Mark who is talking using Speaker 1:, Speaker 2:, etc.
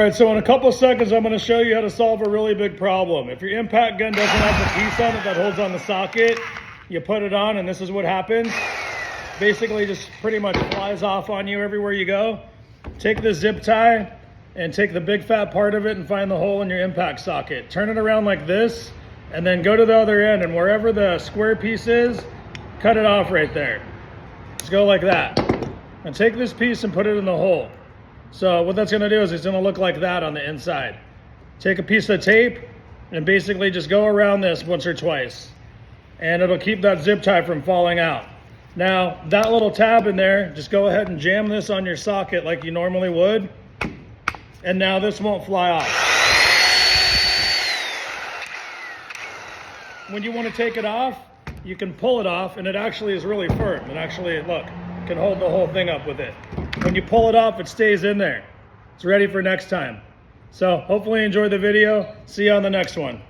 Speaker 1: All right, so in a couple seconds, I'm going to show you how to solve a really big problem. If your impact gun doesn't have the piece on it that holds on the socket, you put it on and this is what happens. Basically just pretty much flies off on you everywhere you go. Take the zip tie and take the big fat part of it and find the hole in your impact socket. Turn it around like this and then go to the other end, and wherever the square piece is, cut it off right there. Just go like that. And take this piece and put it in the hole. So what that's gonna do is it's gonna look like that on the inside. Take a piece of tape and basically just go around this once or twice. And it'll keep that zip tie from falling out. Now, that little tab in there, just go ahead and jam this on your socket like you normally would. And now this won't fly off. When you wanna take it off, you can pull it off, and it actually is really firm. It actually, look, can hold the whole thing up with it. When you pull it off, it stays in there. It's ready for next time. So hopefully you enjoyed the video. See you on the next one.